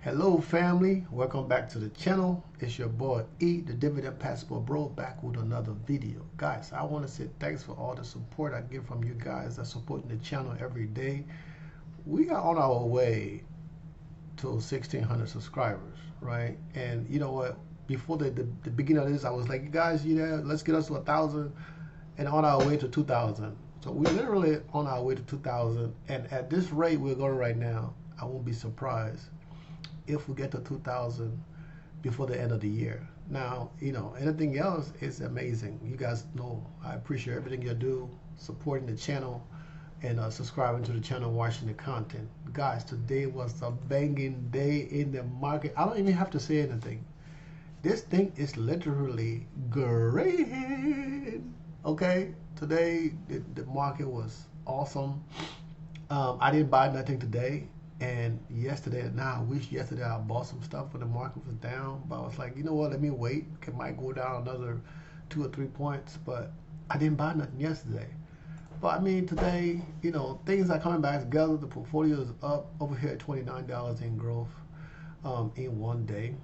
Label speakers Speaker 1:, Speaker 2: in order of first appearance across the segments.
Speaker 1: Hello family, welcome back to the channel. It's your boy E, the Dividend Passport Bro, back with another video. Guys, I want to say thanks for all the support I get from you guys that supporting the channel every day. We are on our way to 1,600 subscribers, right? And you know what? Before the beginning of this, I was like, you guys, let's get us to 1,000 and on our way to 2,000. So we're literally on our way to 2,000, and at this rate we're going right now, I won't be surprised if we get to 2,000 before the end of the year. Now, anything else is amazing. You guys know I appreciate everything you do, supporting the channel and subscribing to the channel, watching the content. Guys, today was a banging day in the market. I don't even have to say anything. This thing is literally great. Okay, today the market was awesome. I didn't buy nothing today. And yesterday, I wish yesterday I bought some stuff when the market was down. But I was like, you know what, let me wait. It might go down another 2 or 3 points. But I didn't buy nothing yesterday. But I mean, today, things are coming back together. The portfolio is up over here at $29 in growth in one day.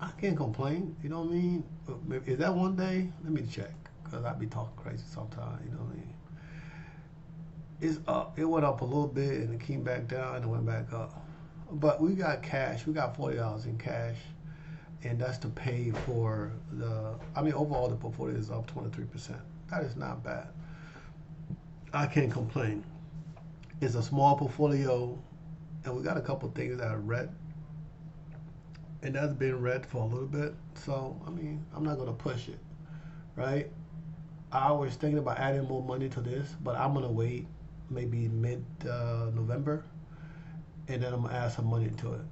Speaker 1: I can't complain, you know what I mean? Is that one day? Let me check, because I be talking crazy sometimes, you know what I mean? It's up. It went up a little bit and it came back down and it went back up. But we got cash. We got $40 in cash, and that's to pay for overall the portfolio is up 23%. That is not bad. I can't complain. It's a small portfolio, and we got a couple things that are red, and that's been red for a little bit. So I mean, I'm not gonna push it, right? I was thinking about adding more money to this, but I'm gonna wait maybe mid-November, and then I'm gonna add some money to it.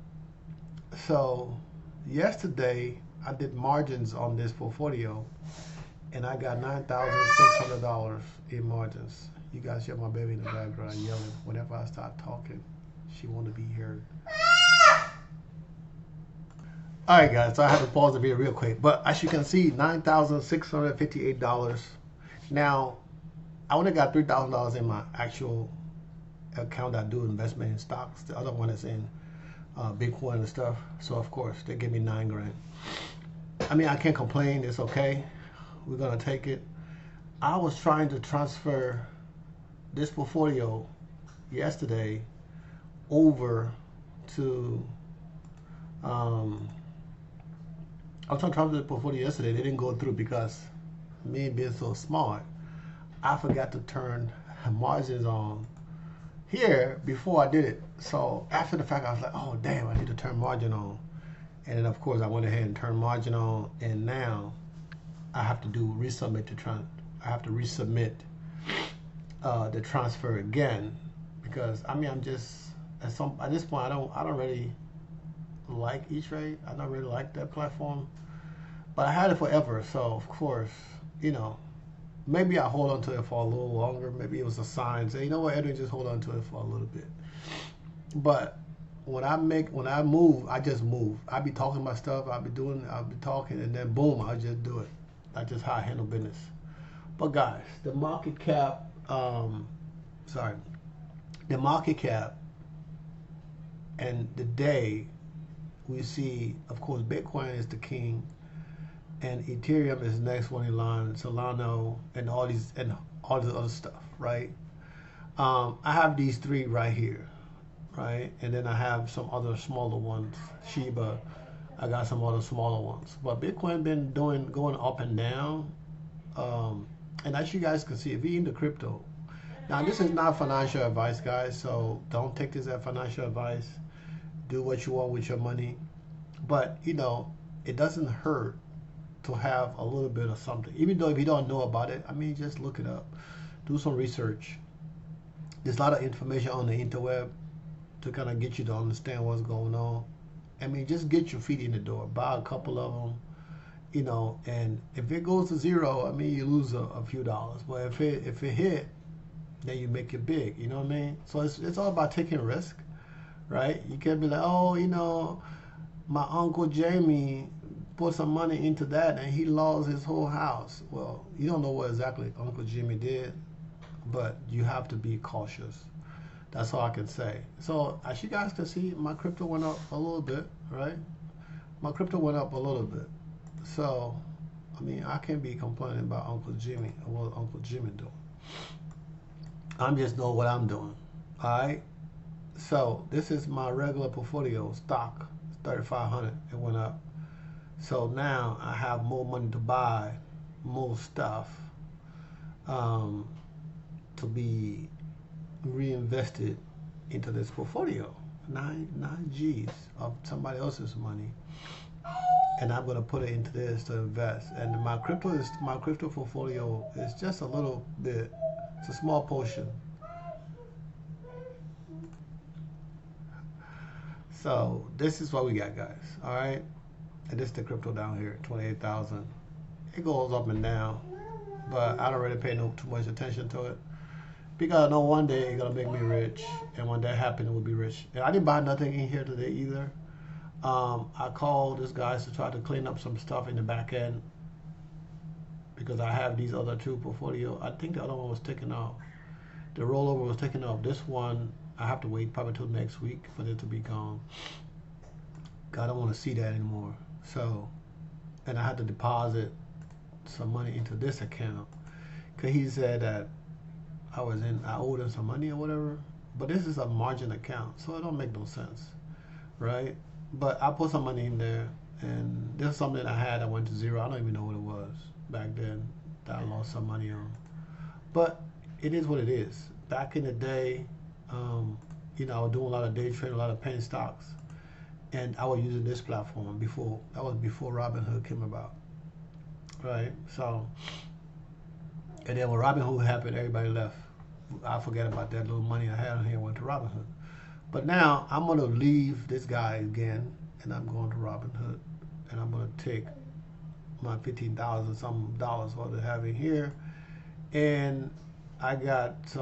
Speaker 1: So yesterday I did margins on this portfolio, and I got $9,600 in margins. You guys hear my baby in the background yelling. Whenever I start talking, she want to be heard. All right, guys, so I have to pause the video real quick. But as you can see, $9,658. Now, I only got $3,000 in my actual account that I do investment in stocks. The other one is in Bitcoin and stuff. So of course they give me $9 grand. I mean, I can't complain. It's okay. We're gonna take it. I was trying to transfer this portfolio yesterday over to. I was trying to transfer the portfolio yesterday. They didn't go through because me being so smart, I forgot to turn margins on here before I did it. So after the fact, I was like, oh damn, I need to turn margin on. And then of course I went ahead and turned margin on, and now I have to resubmit I have to resubmit the transfer again, because I mean, I'm just at this point I don't really like E-Trade. I don't really like that platform, but I had it forever. So of course, maybe I hold on to it for a little longer. Maybe it was a sign, say, you know what, Edwin, just hold on to it for a little bit. But when I move, I just move. I be talking about stuff, I'll be talking, and then boom, I just do it. That's just how I handle business. But guys, the market cap, and the day, we see, of course, Bitcoin is the king, and Ethereum is the next one in line, Solana, and all this other stuff, right? I have these three right here, right? And then I have some other smaller ones, Shiba. I got some other smaller ones, but Bitcoin been going up and down. And as you guys can see, if you're into crypto, now this is not financial advice, guys, so don't take this as financial advice. Do what you want with your money, but it doesn't hurt to have a little bit of something, even though if you don't know about it. I mean, just look it up, do some research. There's a lot of information on the interweb to kind of get you to understand what's going on. I mean, just get your feet in the door, buy a couple of them, and if it goes to zero, I mean, you lose a few dollars, but if it hit, then you make it big, you know what I mean? So it's all about taking risk, right? You can't be like, oh, my Uncle Jamie put some money into that and he lost his whole house. Well, you don't know what exactly Uncle Jimmy did, but you have to be cautious. That's all I can say. So as you guys can see, my crypto went up a little bit, right? My crypto went up a little bit. So, I mean, I can't be complaining about Uncle Jimmy or what Uncle Jimmy doing. I'm just doing what I'm doing. All right. So this is my regular portfolio stock. It's 3,500. It went up. So now I have more money to buy more stuff to be reinvested into this portfolio. Nine G's of somebody else's money, and I'm gonna put it into this to invest. And my crypto portfolio is just a little bit. It's a small portion. So this is what we got, guys. All right, and this is the crypto down here, 28,000. It goes up and down, but I don't really pay too much attention to it because I know one day it's gonna make me rich, and when that happens, we'll be rich. And I didn't buy nothing in here today either. I called this guys to try to clean up some stuff in the back end because I have these other two portfolio. I think the other one was taken off. The rollover was taken off. This one I have to wait probably till next week for it to be gone. I don't want to see that anymore. So, and I had to deposit some money into this account because he said that I owed him some money or whatever. But this is a margin account, so it don't make no sense, right? But I put some money in there, and this is something I had that went to zero. I don't even know what it was back then that I lost some money on. But it is what it is. Back in the day, you know, I was doing a lot of day trading, a lot of penny stocks, and I was using this platform before. That was before Robinhood came about, right? So, and then when Robinhood happened, everybody left. I forget about that little money I had on here and went to Robinhood. But now I'm gonna leave this guy again, and I'm going to Robinhood, and I'm gonna take my 15,000 some dollars what I have in here, and I got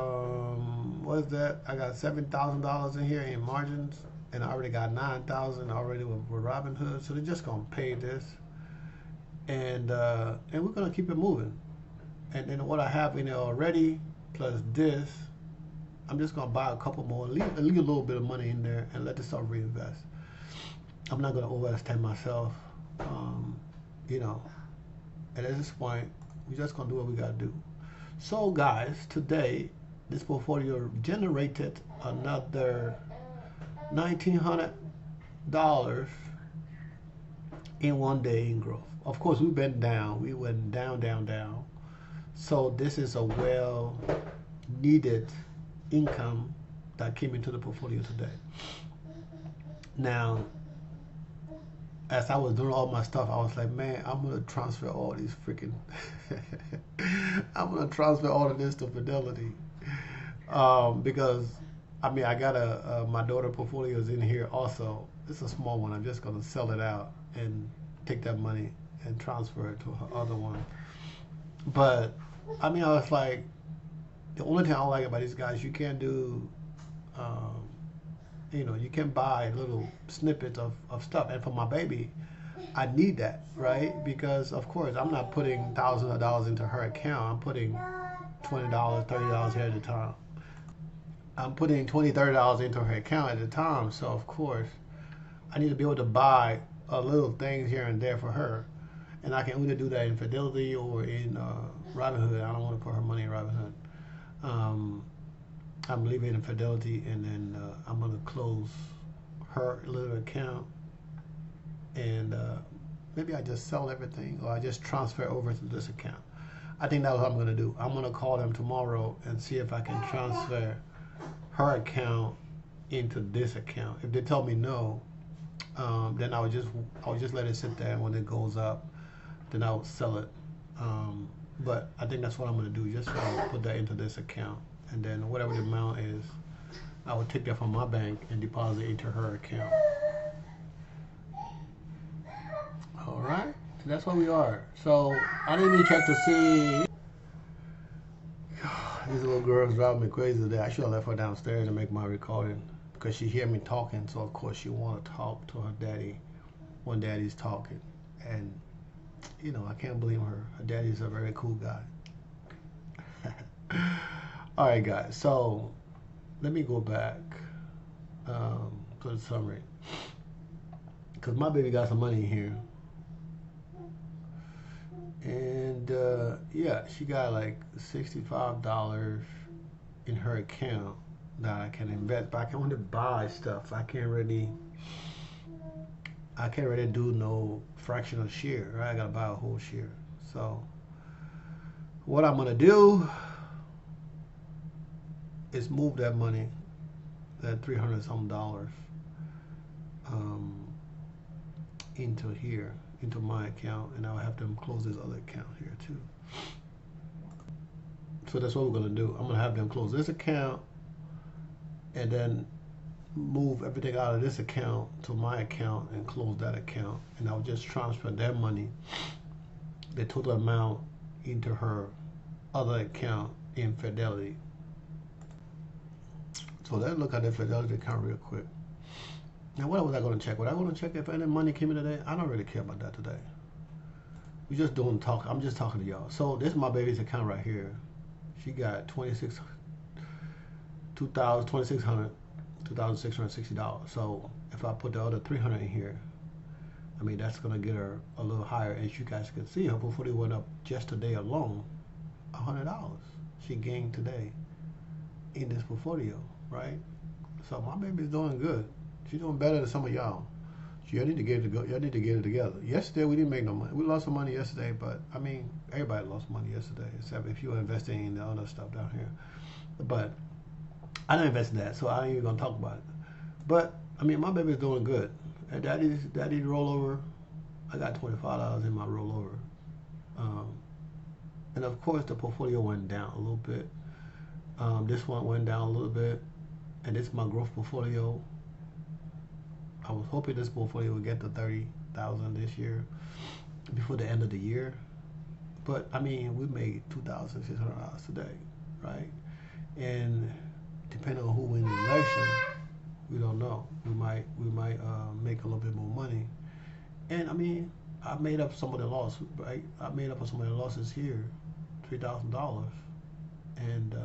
Speaker 1: what is that? I got $7,000 in here in margins, and I already got 9,000 already with Robinhood. So they're just gonna pay this, and we're gonna keep it moving. And then what I have in there already, plus this, I'm just gonna buy a couple more, leave a little bit of money in there, and let this stuff reinvest. I'm not gonna overextend myself, you know. And at this point, we're just gonna do what we gotta do. So guys, today this portfolio generated another $1,900 in one day in growth. Of course, we've been down. We went down, down, down. So this is a well-needed income that came into the portfolio today. Now, as I was doing all my stuff, I was like, man, I'm gonna transfer all these freaking I'm gonna transfer all of this to Fidelity, because I mean I got my daughter portfolio is in here also. It's a small one. I'm just gonna sell it out and take that money and transfer it to her other one. But I mean, I was like, the only thing I don't like about these guys, you can't do you know, you can buy little snippets of stuff. And for my baby, I need that, right? Because of course I'm not putting thousands of dollars into her account. I'm putting $20, $30 here at a time. I'm putting $20, $30 into her account at a time. So of course I need to be able to buy little things here and there for her. And I can either do that in Fidelity or in Robinhood. I don't want to put her money in Robinhood. I'm leaving it in Fidelity, and then I'm going to close her little account, and maybe I just sell everything, or I just transfer over to this account. I think that's what I'm going to do. I'm going to call them tomorrow and see if I can transfer her account into this account. If they tell me no, then I'll just let it sit there, and when it goes up, then I'll sell it. But I think that's what I'm going to do. Just put that into this account. And then whatever the amount is, I would take that from my bank and deposit it into her account. All right, so that's where we are. So I didn't even check to see. This little girl's driving me crazy today. I should have left her downstairs and make my recording because she hear me talking. So of course she want to talk to her daddy when daddy's talking. And you know, I can't blame her. Her daddy's a very cool guy. All right, guys. So let me go back to the summary, because my baby got some money here. And yeah, she got like $65 in her account that I can invest, but I can only buy stuff. I can't really do no fractional share, right? I gotta buy a whole share. So what I'm gonna do is move that money, that $300 some, into here, into my account, and I'll have them close this other account here too. So that's what we're gonna do. I'm gonna have them close this account and then move everything out of this account to my account and close that account, and I'll just transfer their money, the total amount, into her other account in Fidelity. So let's look at the Fidelity account real quick. Now, what was I going to check? Was I going to check if any money came in today? I don't really care about that today. We're just doing talk. I'm just talking to y'all. So this is my baby's account right here. She got $2,660. So if I put the other $300 in here, I mean, that's going to get her a little higher. As you guys can see, her portfolio went up just today alone, $100. She gained today in this portfolio, right? So my baby's doing good. She's doing better than some of y'all. Y'all need to get it together. Yesterday we didn't make no money. We lost some money yesterday, but I mean, everybody lost money yesterday, except if you were investing in the other stuff down here. But I didn't invest in that, so I ain't even gonna talk about it. But I mean, my baby's doing good. And daddy's rollover, I got $25 in my rollover. And of course the portfolio went down a little bit. This one went down a little bit, and this is my growth portfolio. I was hoping this portfolio would get to 30,000 this year before the end of the year, but I mean, we made $2,600 today, right? And depending on who wins the election, we don't know. We might make a little bit more money. And I mean, I made up some of the loss, right? I made up some of the losses here, $3,000, and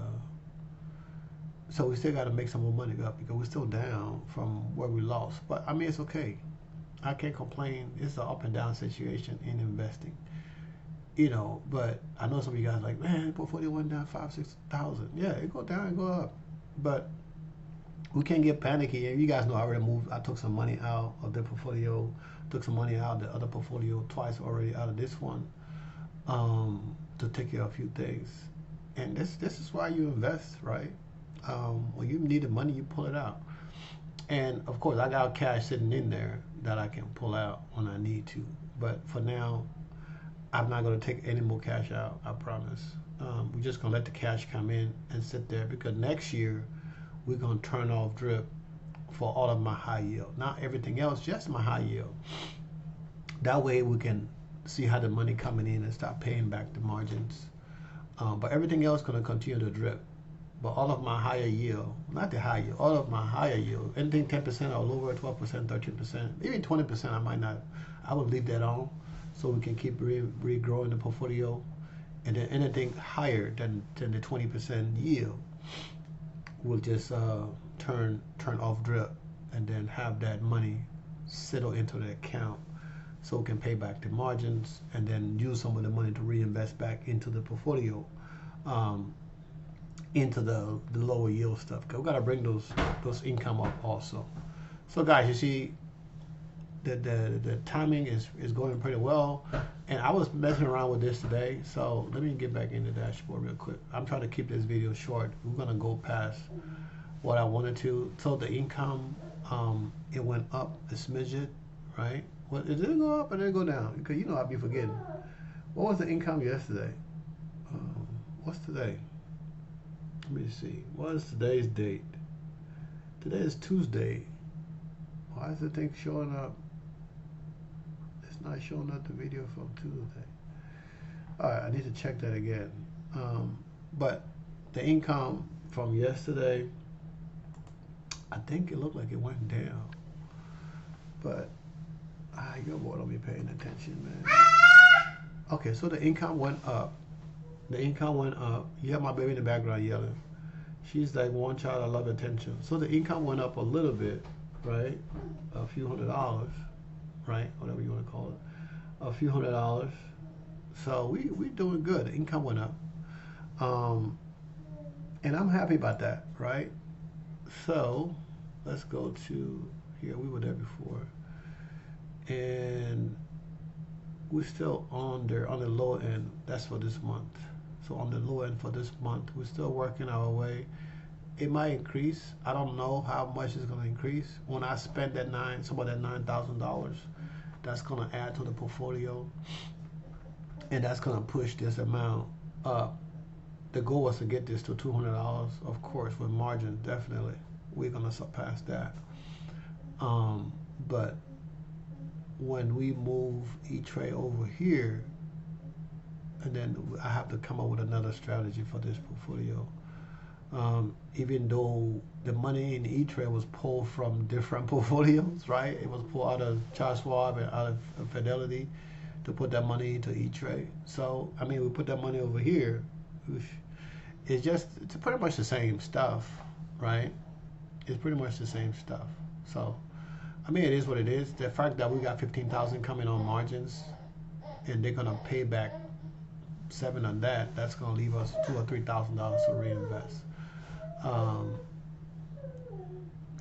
Speaker 1: so we still got to make some more money up because we're still down from where we lost. But I mean, it's okay. I can't complain. It's an up and down situation in investing, you know. But I know some of you guys are like, man, portfolio went down 5,000-6,000. Yeah, it go down and go up, but we can't get panicky. And you guys know I already moved. I took some money out of the portfolio. Took some money out of the other portfolio twice already out of this one, to take care of a few things. And this is why you invest, right? When you need the money, you pull it out. And of course, I got cash sitting in there that I can pull out when I need to. But for now, I'm not going to take any more cash out, I promise. We're just going to let the cash come in and sit there, because next year, we're going to turn off drip for all of my high yield. Not everything else, just my high yield. That way we can see how the money coming in and start paying back the margins. But everything else is going to continue to drip. But all of my higher yield, not the high yield, all of my higher yield, anything 10% or lower, 12%, 13%, even 20%, I would leave that on so we can keep regrowing the portfolio. And then anything higher than the 20% yield, we'll just turn off drip and then have that money settle into the account so we can pay back the margins and then use some of the money to reinvest back into the portfolio. Into the lower yield stuff, because we got to bring those income up also. So guys, you see the timing is going pretty well, and I was messing around with this today, so let me get back in the dashboard real quick. I'm trying to keep this video short. We're gonna go past what I wanted to. So the income, it went up a smidget, right? What, it didn't go up and then go down, because you know I'd be forgetting. What was the income yesterday? What's today? Let me see. What is today's date? Today is Tuesday. Why is the thing showing up? It's not showing up the video from Tuesday. Alright, I need to check that again. But the income from yesterday, I think it looked like it went down. But your boy don't be paying attention, man. Okay, so the income went up. The income went up. You have my baby in the background yelling. She's like one child I love attention. So the income went up a little bit, right? A few $100s, right? Whatever you want to call it. A few $100s. So we doing good. The income went up. Um, and I'm happy about that, right? So let's go to here. We were there before. And we're still on the low end. That's for this month. So on the low end for this month, we're still working our way. It might increase. I don't know how much it's going to increase. When I spend that some of that $9,000, that's going to add to the portfolio, and that's going to push this amount up. The goal was to get this to $200, of course, with margin. Definitely, we're going to surpass that. But when we move E-Trade over here, and then I have to come up with another strategy for this portfolio. Even though the money in E-Trade was pulled from different portfolios, right? It was pulled out of Charles Schwab and out of Fidelity to put that money into E-Trade. So, I mean, we put that money over here. It's pretty much the same stuff, right? It's pretty much the same stuff. So, I mean, it is what it is. The fact that we got 15,000 coming on margins, and they're gonna pay back 7 on that. That's gonna leave us $2,000 or $3,000 to reinvest.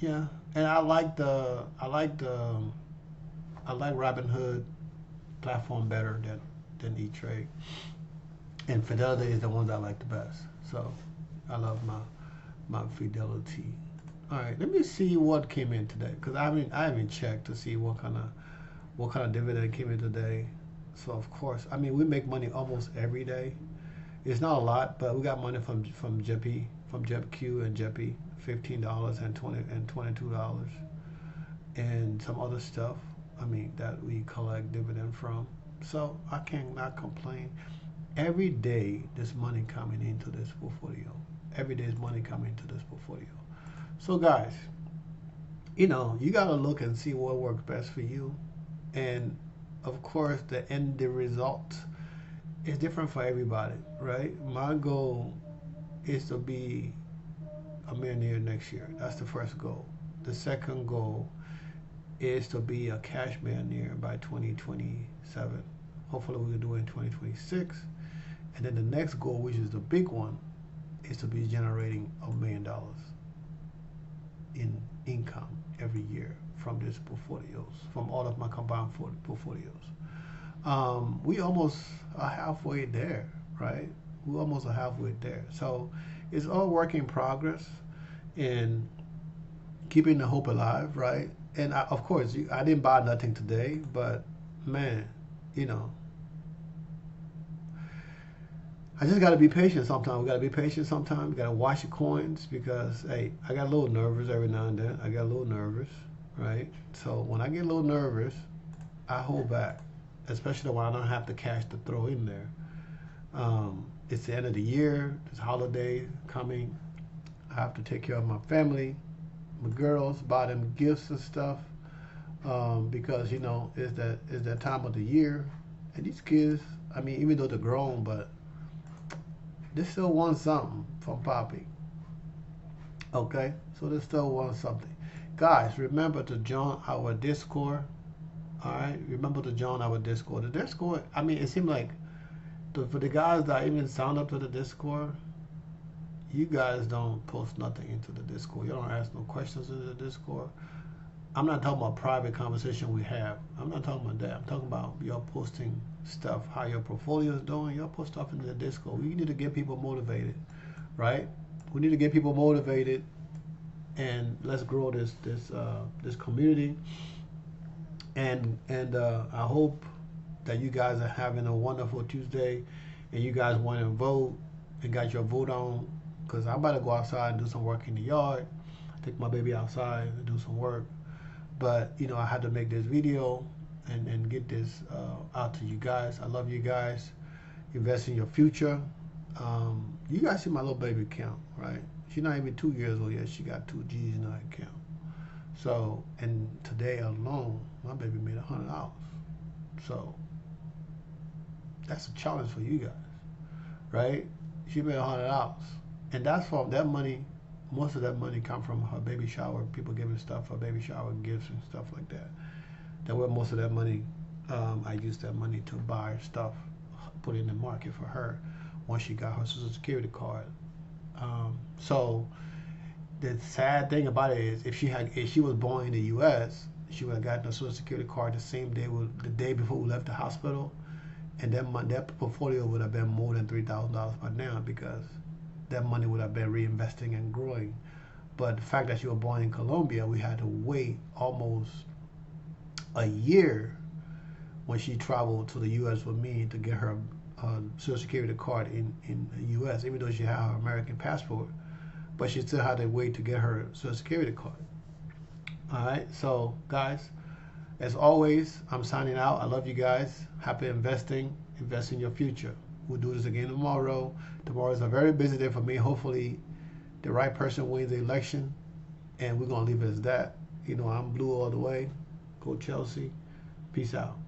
Speaker 1: Yeah, and I like Robinhood platform better than E-Trade, and Fidelity is the ones I like the best. So I love my Fidelity. All right, let me see what came in today, because I haven't checked to see what kind of dividend came in today. So of course, I mean, we make money almost every day. It's not a lot, but we got money from JP, from JetQ and JP, $15 and $22, and some other stuff. I mean, that we collect dividend from. So I cannot complain. Every day there's money coming into this portfolio. Every day is money coming into this portfolio. So guys, you gotta look and see what works best for you, and of course the result is different for everybody, right? My goal is to be a millionaire next year. That's the first goal. The second goal is to be a cash millionaire by 2027. Hopefully we can do it in 2026. And then the next goal, which is the big one, is to be generating $1 million in income every year from these portfolios, from all of my combined portfolios. We almost are halfway there, right? We almost are halfway there. So it's all work in progress and keeping the hope alive, right? And of course, I didn't buy nothing today, but man, I just got to be patient sometimes. We got to be patient sometimes. We got to watch the coins, because, hey, I got a little nervous every now and then. I got a little nervous, right? So when I get a little nervous, I hold back, especially when I don't have the cash to throw in there. It's the end of the year. There's holiday coming. I have to take care of my family, my girls, buy them gifts and stuff, because, it's that time of the year. And these kids, I mean, even though they're grown, but they still want something from Poppy. Okay? So they still want something. Guys, remember to join our Discord. Alright? Remember to join our Discord. The Discord, I mean, it seemed like for the guys that even signed up to the Discord, you guys don't post nothing into the Discord. You don't ask no questions in the Discord. I'm not talking about private conversation we have. I'm not talking about that. I'm talking about y'all posting stuff, how your portfolio is doing. Y'all post stuff into the Discord. We need to get people motivated, right? We need to get people motivated, and let's grow this community. And I hope that you guys are having a wonderful Tuesday, and you guys went and vote and got your vote on, because I'm about to go outside and do some work in the yard. Take my baby outside and do some work. But, I had to make this video and get this out to you guys. I love you guys. Invest in your future. You guys see my little baby account, right? She's not even 2 years old yet. She got 2 G's in her account. So, and today alone, my baby made $100. So, that's a challenge for you guys, right? She made $100. And that's from that money most of that money come from her baby shower, people giving stuff for baby shower gifts and stuff like that. That where most of that money, I used that money to buy stuff, put in the market for her once she got her Social Security card. So the sad thing about it is, if she was born in the U.S., she would have gotten a Social Security card the same day, the day before we left the hospital, and that portfolio would have been more than $3,000 by now, because that money would have been reinvesting and growing. But the fact that she was born in Colombia, we had to wait almost a year when she traveled to the U.S. with me to get her Social Security card in the U.S., even though she had her American passport. But she still had to wait to get her Social Security card. All right, so guys, as always, I'm signing out. I love you guys. Happy investing. Invest in your future. We'll do this again tomorrow. Tomorrow is a very busy day for me. Hopefully, the right person wins the election, and we're gonna leave it as that. You know, I'm blue all the way. Go Chelsea. Peace out.